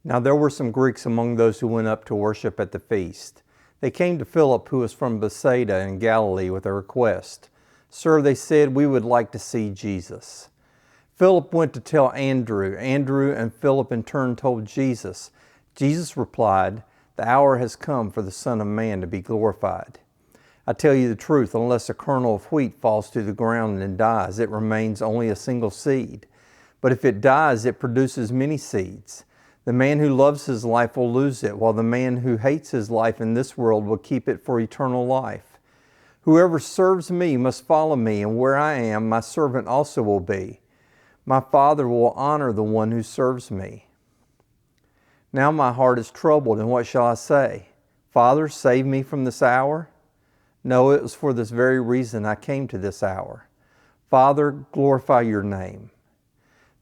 Now there were some Greeks among those who went up to worship at the feast. They came to Philip, who was from Bethsaida in Galilee, with a request. "Sir," they said, "we would like to see Jesus." Philip went to tell Andrew. Andrew and Philip in turn told Jesus. Jesus replied, "The hour has come for the Son of Man to be glorified. I tell you the truth, unless a kernel of wheat falls to the ground and dies, it remains only a single seed. But if it dies, it produces many seeds. The man who loves his life will lose it, while the man who hates his life in this world will keep it for eternal life. Whoever serves me must follow me, and where I am, my servant also will be. My Father will honor the one who serves me. Now my heart is troubled, and what shall I say? Father, save me from this hour? No, it was for this very reason I came to this hour. Father, glorify your name."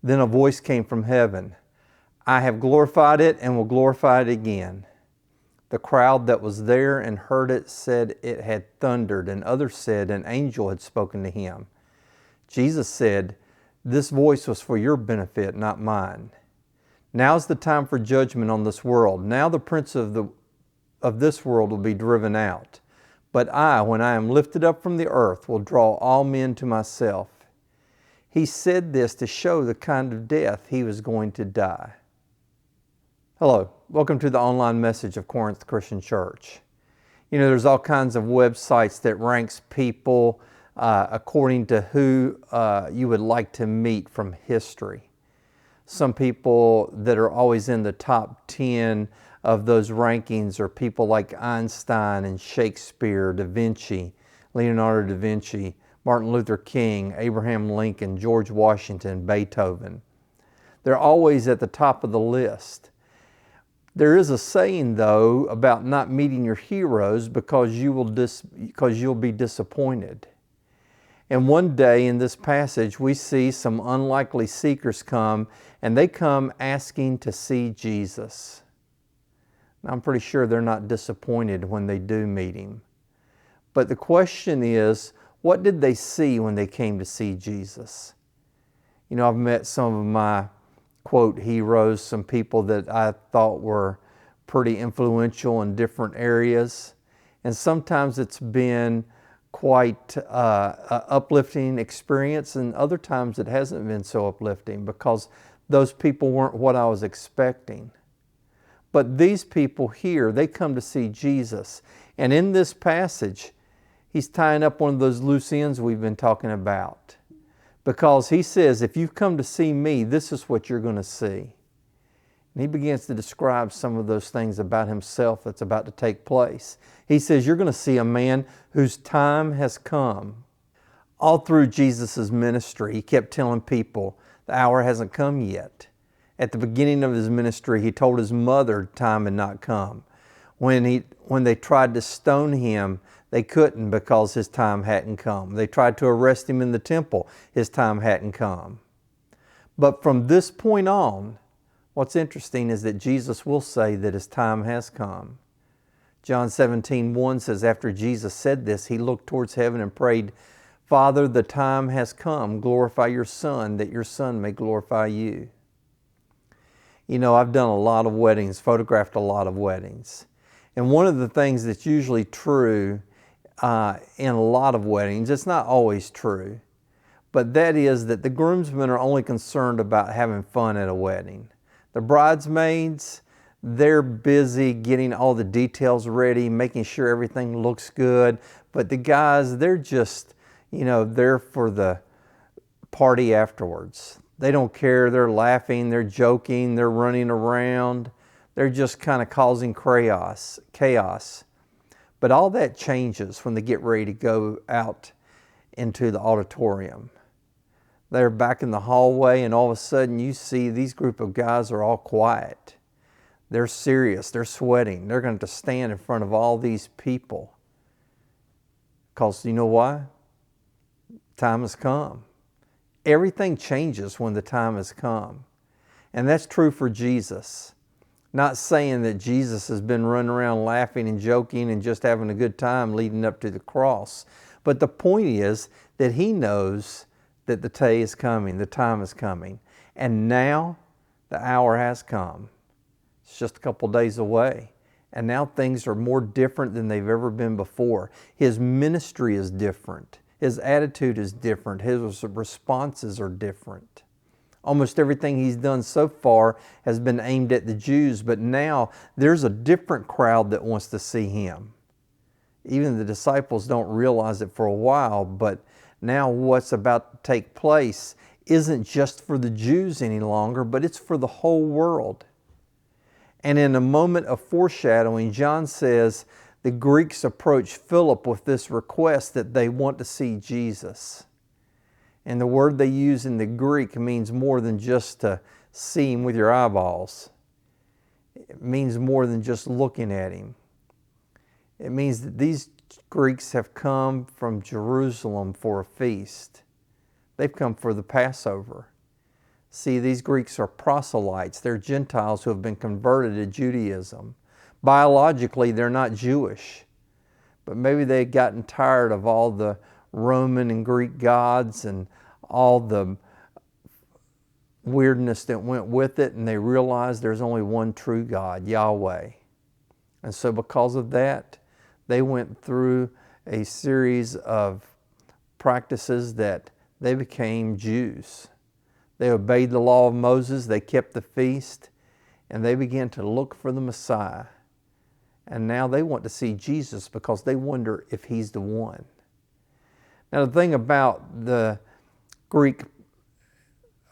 Then a voice came from heaven. "I have glorified it and will glorify it again." The crowd that was there and heard it said it had thundered, and others said an angel had spoken to him. Jesus said, "This voice was for your benefit, not mine. Now is the time for judgment on this world. Now the prince of this world will be driven out. But I, when I am lifted up from the earth, will draw all men to myself." He said this to show the kind of death he was going to die. Hello, welcome to the online message of Corinth Christian Church. You know, there's all kinds of websites that ranks people according to who you would like to meet from history. Some people that are always in the top 10 of those rankings are people like Einstein and Shakespeare, Da Vinci, Leonardo da Vinci, Martin Luther King, Abraham Lincoln, George Washington, Beethoven. They're always at the top of the list. There is a saying, though, about not meeting your heroes because you'll be disappointed. And one day in this passage, we see some unlikely seekers come, and they come asking to see Jesus. Now, I'm pretty sure they're not disappointed when they do meet him. But the question is, what did they see when they came to see Jesus? You know, I've met some of my quote heroes, some people that I thought were pretty influential in different areas. And sometimes it's been quite an uplifting experience, and other times it hasn't been so uplifting because those people weren't what I was expecting. But these people here, they come to see Jesus. And in this passage, he's tying up one of those loose ends we've been talking about. Because he says, if you've come to see me, this is what you're going to see. And he begins to describe some of those things about himself that's about to take place. He says, you're going to see a man whose time has come. All through Jesus' ministry, he kept telling people, the hour hasn't come yet. At the beginning of his ministry, he told his mother time had not come. When they tried to stone him, they couldn't because his time hadn't come. They tried to arrest him in the temple. His time hadn't come. But from this point on, what's interesting is that Jesus will say that his time has come. John 17:1 says, after Jesus said this, he looked towards heaven and prayed, "Father, the time has come. Glorify your Son, that your Son may glorify you." You know, I've done a lot of weddings, photographed a lot of weddings. And one of the things that's usually true in a lot of weddings, it's not always true, but that is that the groomsmen are only concerned about having fun at a wedding. The bridesmaids, they're busy getting all the details ready, making sure everything looks good. But the guys, they're just, there for the party afterwards. They don't care. They're laughing, they're joking, they're running around. They're just kind of causing chaos. But all that changes when they get ready to go out into the auditorium. They're back in the hallway, and all of a sudden you see these group of guys are all quiet. They're serious. They're sweating. They're going to stand in front of all these people. Because you know why? Time has come. Everything changes when the time has come. And that's true for Jesus. Not saying that Jesus has been running around laughing and joking and just having a good time leading up to the cross. But the point is that he knows that the day is coming, the time is coming. And now the hour has come. It's just a couple days away. And now things are more different than they've ever been before. His ministry is different. His attitude is different. His responses are different. Almost everything he's done so far has been aimed at the Jews, but now there's a different crowd that wants to see him. Even the disciples don't realize it for a while, but now what's about to take place isn't just for the Jews any longer, but it's for the whole world. And in a moment of foreshadowing, John says the Greeks approach Philip with this request that they want to see Jesus. And the word they use in the Greek means more than just to see him with your eyeballs. It means more than just looking at him. It means that these Greeks have come from Jerusalem for a feast. They've come for the Passover. See, these Greeks are proselytes. They're Gentiles who have been converted to Judaism. Biologically, they're not Jewish, but maybe they'd gotten tired of all the Roman and Greek gods and all the weirdness that went with it, and they realized there's only one true God, Yahweh. And so because of that, they went through a series of practices that they became Jews. They obeyed the law of Moses, they kept the feast, and they began to look for the Messiah. And now they want to see Jesus because they wonder if he's the one. Now the thing about the Greek,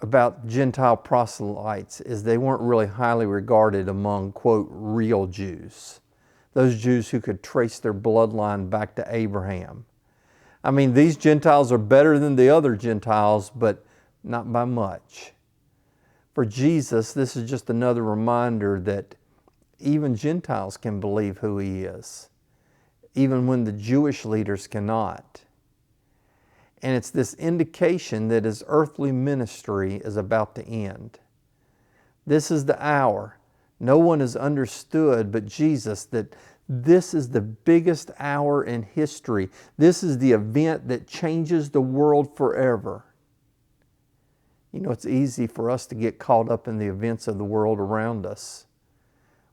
about Gentile proselytes, is they weren't really highly regarded among, quote, real Jews. Those Jews who could trace their bloodline back to Abraham. I mean, these Gentiles are better than the other Gentiles, but not by much. For Jesus, this is just another reminder that even Gentiles can believe who he is, even when the Jewish leaders cannot. And it's this indication that his earthly ministry is about to end. This is the hour. No one has understood but Jesus that this is the biggest hour in history. This is the event that changes the world forever. You know, it's easy for us to get caught up in the events of the world around us.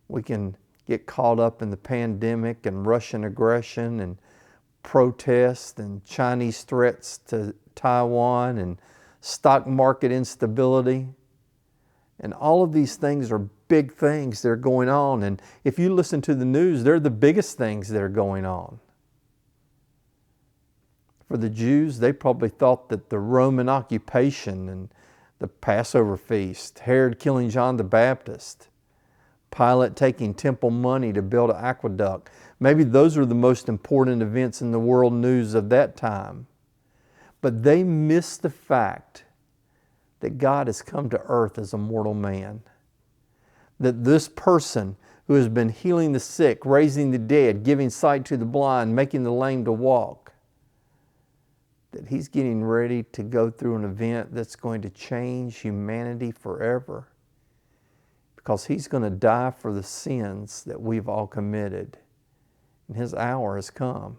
We can get caught up in the pandemic and Russian aggression and protests and Chinese threats to Taiwan and stock market instability. And all of these things are big things that are going on. And if you listen to the news, they're the biggest things that are going on. For the Jews, they probably thought that the Roman occupation and the Passover feast, Herod killing John the Baptist, Pilate taking temple money to build an aqueduct, maybe those are the most important events in the world news of that time. But they missed the fact that God has come to earth as a mortal man. That this person who has been healing the sick, raising the dead, giving sight to the blind, making the lame to walk, that he's getting ready to go through an event that's going to change humanity forever. Because he's going to die for the sins that we've all committed. And his hour has come.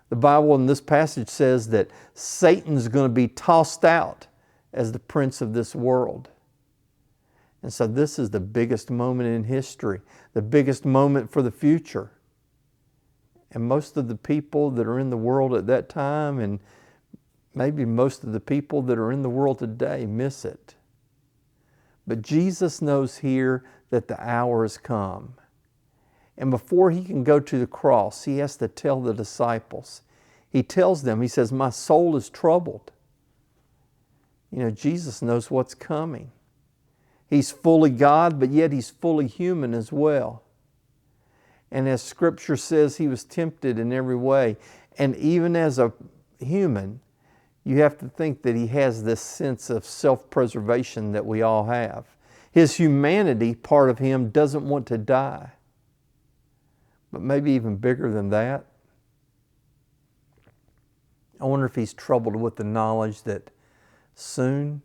The Bible in this passage says that Satan's going to be tossed out as the prince of this world. And so this is the biggest moment in history, the biggest moment for the future. And most of the people that are in the world at that time, and maybe most of the people that are in the world today, miss it. But Jesus knows here that the hour has come. And before he can go to the cross, he has to tell the disciples. He tells them, he says, my soul is troubled. You know, Jesus knows what's coming. He's fully God, but yet he's fully human as well. And as Scripture says, he was tempted in every way. And even as a human, you have to think that he has this sense of self-preservation that we all have. His humanity, part of him, doesn't want to die. But maybe even bigger than that, I wonder if he's troubled with the knowledge that soon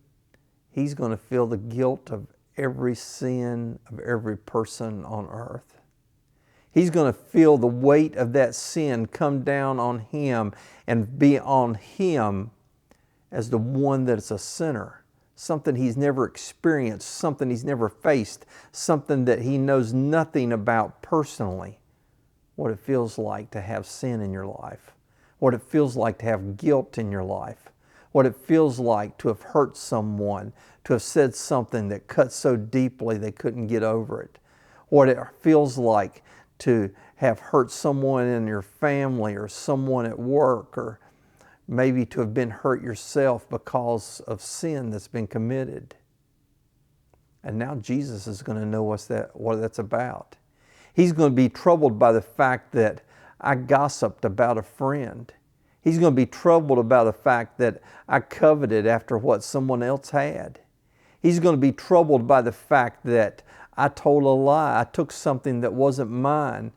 he's going to feel the guilt of every sin of every person on earth. He's going to feel the weight of that sin come down on him and be on him as the one that is a sinner, something he's never experienced, something he's never faced, something that he knows nothing about personally. What it feels like to have sin in your life, what it feels like to have guilt in your life, what it feels like to have hurt someone, to have said something that cut so deeply they couldn't get over it, what it feels like to have hurt someone in your family or someone at work, or maybe to have been hurt yourself because of sin that's been committed. And now Jesus is going to know what that's about. He's going to be troubled by the fact that I gossiped about a friend. He's going to be troubled about the fact that I coveted after what someone else had. He's going to be troubled by the fact that I told a lie. I took something that wasn't mine.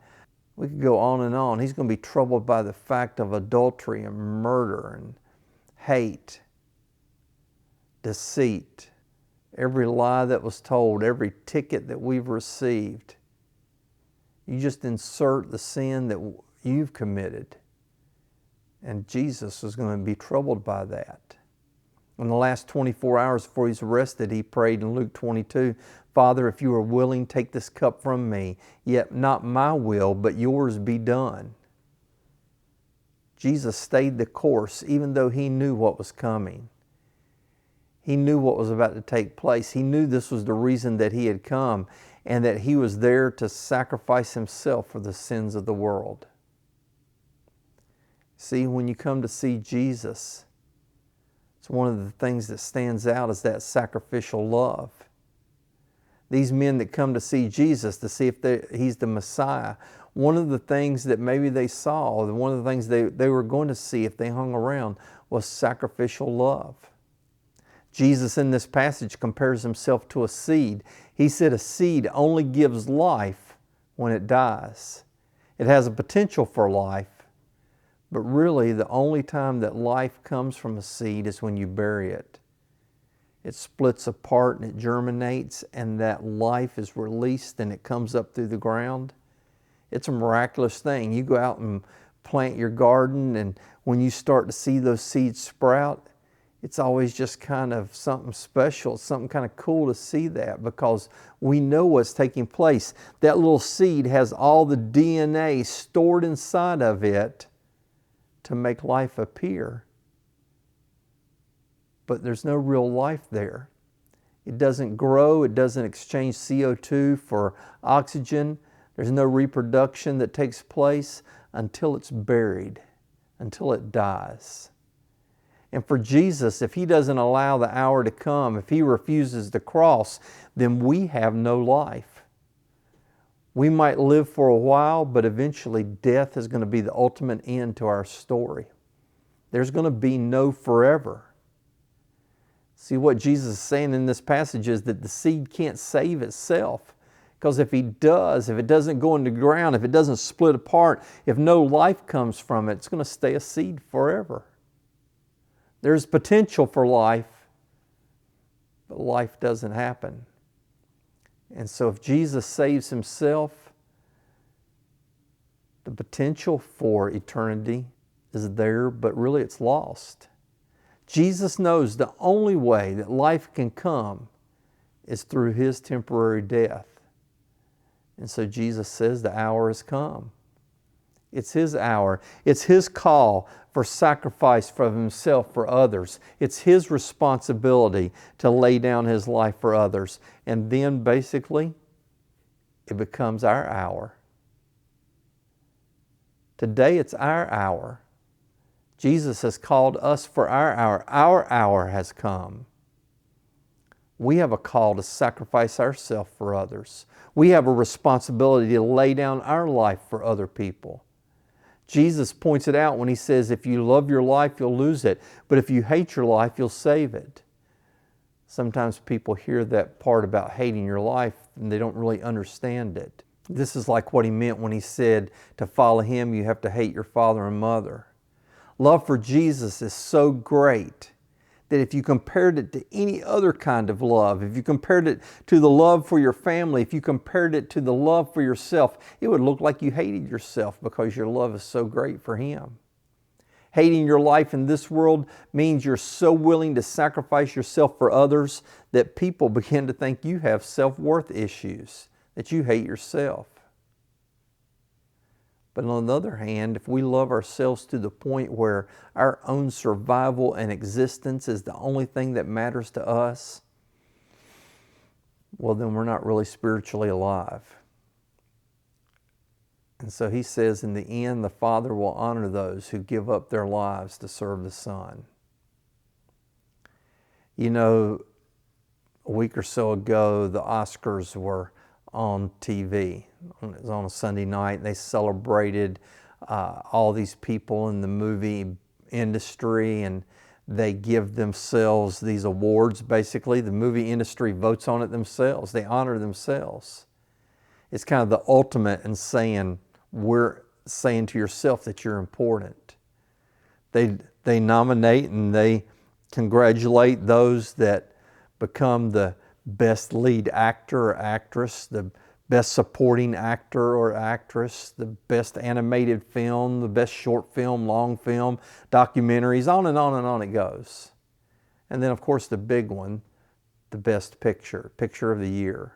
We could go on and on. He's going to be troubled by the fact of adultery and murder and hate, deceit, every lie that was told, every ticket that we've received. You just insert the sin that you've committed, and Jesus is going to be troubled by that. In the last 24 hours before he's arrested, he prayed in Luke 22, Father, if you are willing, take this cup from me, yet not my will, but yours be done. Jesus stayed the course even though he knew what was coming. He knew what was about to take place. He knew this was the reason that he had come and that he was there to sacrifice himself for the sins of the world. See, when you come to see Jesus, it's one of the things that stands out is that sacrificial love. These men that come to see Jesus, to see if he's the Messiah, one of the things that maybe they saw, one of the things they were going to see if they hung around, was sacrificial love. Jesus in this passage compares himself to a seed. He said a seed only gives life when it dies. It has a potential for life, but really the only time that life comes from a seed is when you bury it. It splits apart and it germinates, and that life is released and it comes up through the ground. It's a miraculous thing. You go out and plant your garden, and when you start to see those seeds sprout, it's always just kind of something special. It's something kind of cool to see that, because we know what's taking place. That little seed has all the DNA stored inside of it to make life appear. But there's no real life there. It doesn't grow. It doesn't exchange CO2 for oxygen. There's no reproduction that takes place until it's buried, until it dies. And for Jesus, if he doesn't allow the hour to come, if he refuses the cross, then we have no life. We might live for a while, but eventually death is going to be the ultimate end to our story. There's going to be no forever. See, what Jesus is saying in this passage is that the seed can't save itself. Because if he does, if it doesn't go into the ground, if it doesn't split apart, if no life comes from it, it's going to stay a seed forever. There's potential for life, but life doesn't happen. And so if Jesus saves himself, the potential for eternity is there, but really it's lost. Jesus knows the only way that life can come is through his temporary death. And so Jesus says the hour has come. It's his hour. It's his call for sacrifice for himself for others. It's his responsibility to lay down his life for others. And then basically, it becomes our hour. Today it's our hour. Jesus has called us for our hour. Our hour has come. We have a call to sacrifice ourselves for others. We have a responsibility to lay down our life for other people. Jesus points it out when he says, if you love your life, you'll lose it. But if you hate your life, you'll save it. Sometimes people hear that part about hating your life and they don't really understand it. This is like what he meant when he said, to follow him, you have to hate your father and mother. Love for Jesus is so great that if you compared it to any other kind of love, if you compared it to the love for your family, if you compared it to the love for yourself, it would look like you hated yourself because your love is so great for him. Hating your life in this world means you're so willing to sacrifice yourself for others that people begin to think you have self-worth issues, that you hate yourself. But on the other hand, if we love ourselves to the point where our own survival and existence is the only thing that matters to us, well, then we're not really spiritually alive. And so he says, in the end, the Father will honor those who give up their lives to serve the Son. You know, a week or so ago, the Oscars were on TV. It was on a Sunday night, and they celebrated all these people in the movie industry, and they give themselves these awards. Basically, the movie industry votes on it themselves. They honor themselves. It's kind of the ultimate in saying to yourself that you're important. They nominate and they congratulate those that become the best lead actor or actress, the best supporting actor or actress, the best animated film, the best short film, long film, documentaries, on and on and on it goes. And then, of course, the big one, the best picture of the year.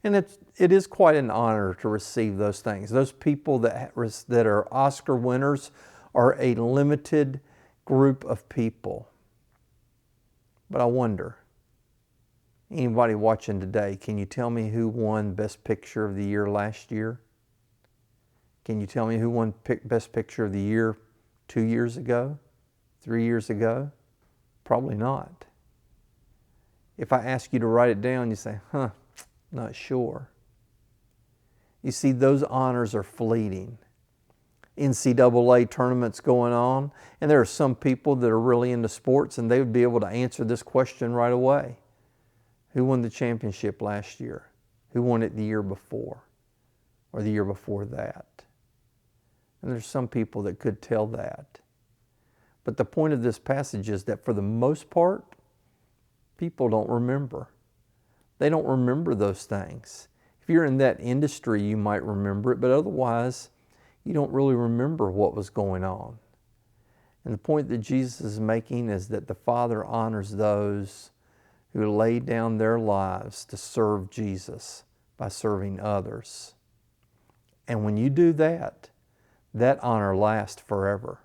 And it is quite an honor to receive those things. Those people that are Oscar winners are a limited group of people. But I wonder, anybody watching today, can you tell me who won Best Picture of the Year last year? Can you tell me who won Best Picture of the Year 2 years ago, 3 years ago? Probably not. If I ask you to write it down, you say, not sure. You see, those honors are fleeting. NCAA tournaments going on, and there are some people that are really into sports, and they would be able to answer this question right away. Who won the championship last year? Who won it the year before? Or the year before that? And there's some people that could tell that. But the point of this passage is that for the most part, people don't remember. They don't remember those things. If you're in that industry, you might remember it, but otherwise, you don't really remember what was going on. And the point that Jesus is making is that the Father honors those who lay down their lives to serve Jesus by serving others. And when you do that, that honor lasts forever.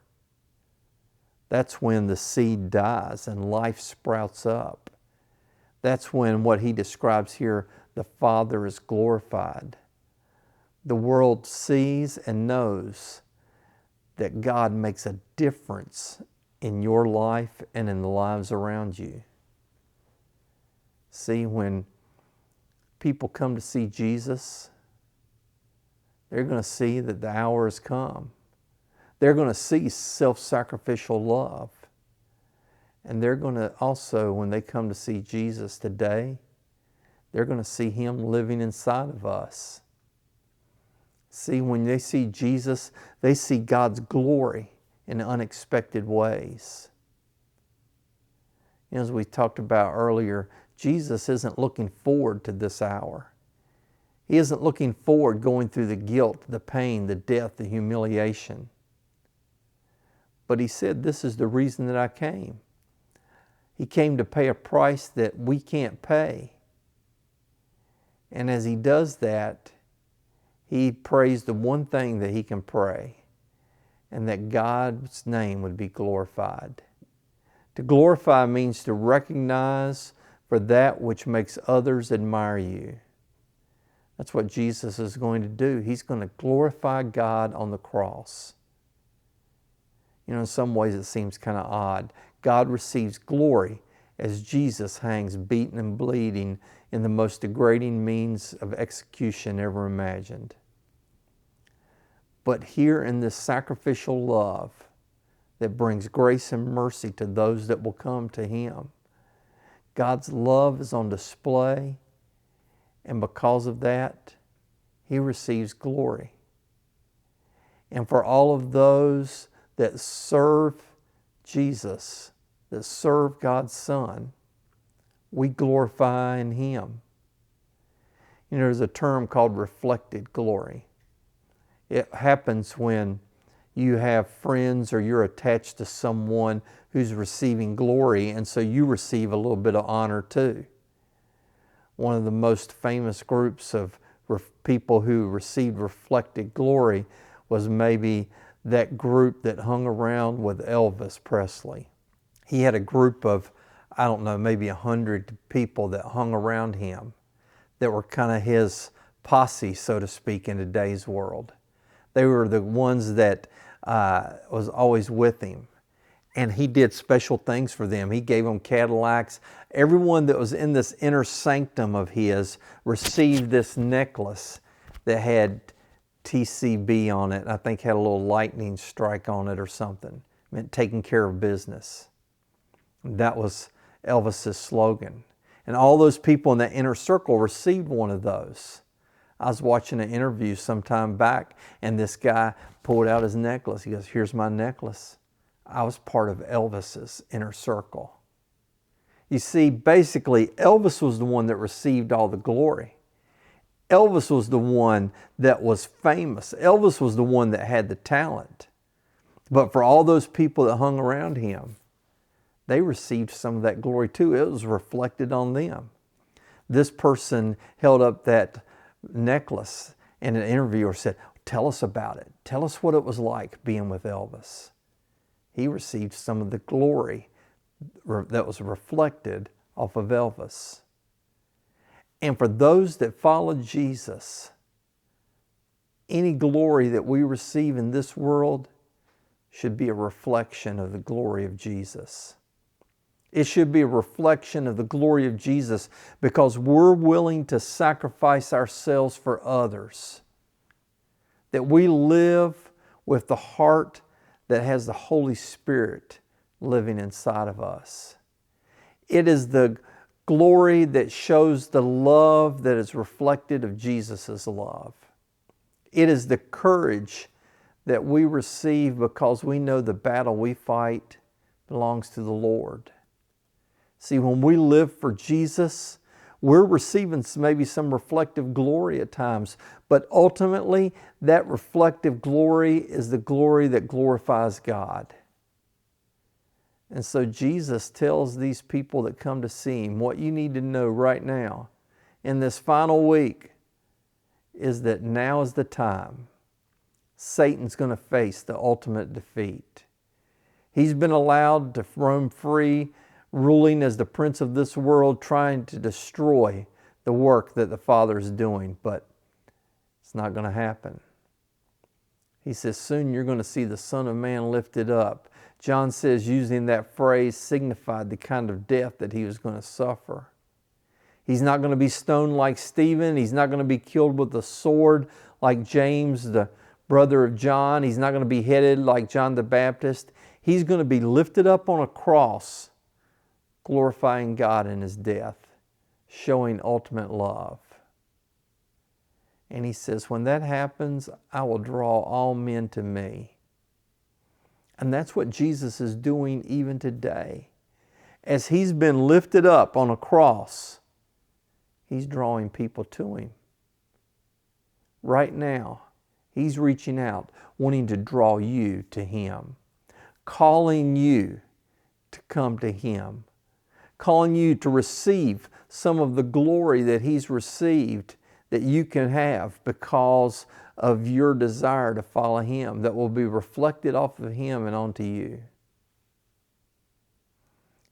That's when the seed dies and life sprouts up. That's when what he describes here, the Father is glorified. The world sees and knows that God makes a difference in your life and in the lives around you. See, when people come to see Jesus, they're going to see that the hour has come. They're going to see self-sacrificial love. And they're going to also, when they come to see Jesus today, they're going to see Him living inside of us. See, when they see Jesus, they see God's glory in unexpected ways. As we talked about earlier, Jesus isn't looking forward to this hour. He isn't looking forward going through the guilt, the pain, the death, the humiliation. But He said, this is the reason that I came. He came to pay a price that we can't pay. And as He does that, He prays the one thing that He can pray, and that God's name would be glorified. To glorify means to recognize for that which makes others admire you. That's what Jesus is going to do. He's going to glorify God on the cross. You know, in some ways it seems kind of odd. God receives glory as Jesus hangs beaten and bleeding in the most degrading means of execution ever imagined. But here in this sacrificial love that brings grace and mercy to those that will come to Him, God's love is on display, and because of that, He receives glory. And for all of those that serve Jesus, that serve God's Son, we glorify in Him. You know, there's a term called reflected glory. It happens when you have friends or you're attached to someone who's receiving glory, and so you receive a little bit of honor too. One of the most famous groups of people who received reflected glory was maybe that group that hung around with Elvis Presley. He had a group of, I don't know, maybe 100 people that hung around him that were kind of his posse, so to speak, in today's world. They were the ones that was always with him. And he did special things for them. He gave them Cadillacs. Everyone that was in this inner sanctum of his received this necklace that had TCB on it. I think had a little lightning strike on it or something. It meant taking care of business. That was Elvis's slogan. And all those people in that inner circle received one of those. I was watching an interview some time back, and this guy pulled out his necklace. He goes, "Here's my necklace. I was part of Elvis's inner circle." You see, basically, Elvis was the one that received all the glory. Elvis was the one that was famous. Elvis was the one that had the talent. But for all those people that hung around him, they received some of that glory too. It was reflected on them. This person held up that necklace, and an interviewer said, "Tell us about it. Tell us what it was like being with Elvis." He received some of the glory that was reflected off of Elvis. And for those that follow Jesus, any glory that we receive in this world should be a reflection of the glory of Jesus. It should be a reflection of the glory of Jesus because we're willing to sacrifice ourselves for others. That we live with the heart that has the Holy Spirit living inside of us. It is the glory that shows the love that is reflected of Jesus' love. It is the courage that we receive because we know the battle we fight belongs to the Lord. See, when we live for Jesus, we're receiving maybe some reflective glory at times, but ultimately that reflective glory is the glory that glorifies God. And so Jesus tells these people that come to see Him, what you need to know right now in this final week is that now is the time. Satan's going to face the ultimate defeat. He's been allowed to roam free, ruling as the prince of this world, trying to destroy the work that the Father is doing, but it's not going to happen. He says, soon you're going to see the Son of Man lifted up. John says, using that phrase signified the kind of death that He was going to suffer. He's not going to be stoned like Stephen. He's not going to be killed with a sword like James, the brother of John. He's not going to be beheaded like John the Baptist. He's going to be lifted up on a cross, glorifying God in His death, showing ultimate love. And He says, when that happens, I will draw all men to me. And that's what Jesus is doing even today. As He's been lifted up on a cross, He's drawing people to Him. Right now, He's reaching out, wanting to draw you to Him, calling you to come to Him, calling you to receive some of the glory that He's received that you can have because of your desire to follow Him, that will be reflected off of Him and onto you.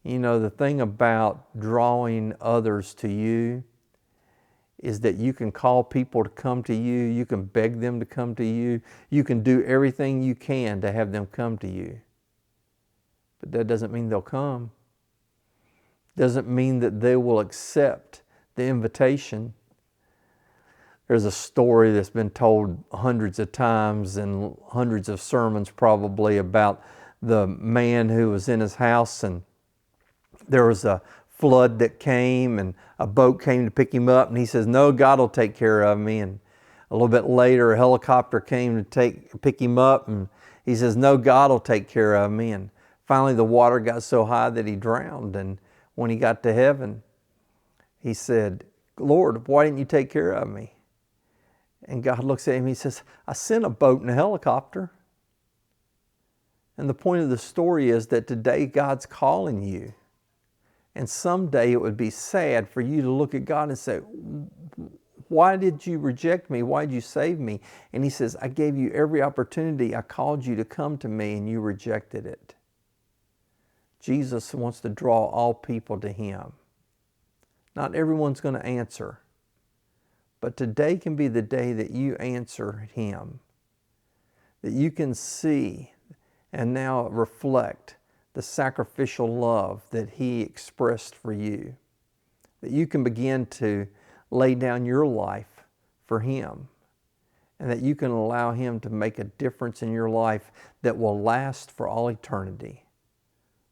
You know, the thing about drawing others to you is that you can call people to come to you, you can beg them to come to you, you can do everything you can to have them come to you. But that doesn't mean they'll come. Doesn't mean that they will accept the invitation. There's a story that's been told hundreds of times in hundreds of sermons probably about the man who was in his house and there was a flood that came and a boat came to pick him up and he says, no, God will take care of me. And a little bit later a helicopter came to pick him up and he says, no, God will take care of me. And finally the water got so high that he drowned. And when he got to heaven, he said, Lord, why didn't you take care of me? And God looks at him and He says, I sent a boat and a helicopter. And the point of the story is that today God's calling you. And someday it would be sad for you to look at God and say, why did you reject me? Why did you save me? And He says, I gave you every opportunity. I called you to come to me and you rejected it. Jesus wants to draw all people to Him. Not everyone's going to answer. But today can be the day that you answer Him. That you can see and now reflect the sacrificial love that He expressed for you. That you can begin to lay down your life for Him. And that you can allow Him to make a difference in your life that will last for all eternity.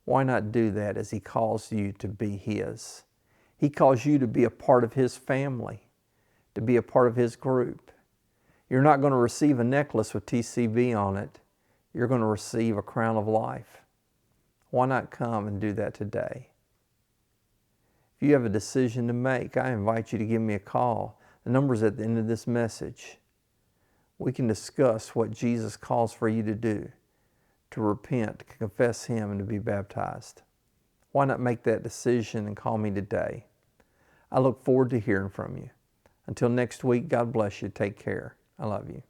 Why not do that as He calls you to be His? He calls you to be a part of His family, to be a part of His group. You're not going to receive a necklace with TCB on it. You're going to receive a crown of life. Why not come and do that today? If you have a decision to make, I invite you to give me a call. The number's at the end of this message. We can discuss what Jesus calls for you to do, to repent, to confess Him, and to be baptized. Why not make that decision and call me today? I look forward to hearing from you. Until next week, God bless you. Take care. I love you.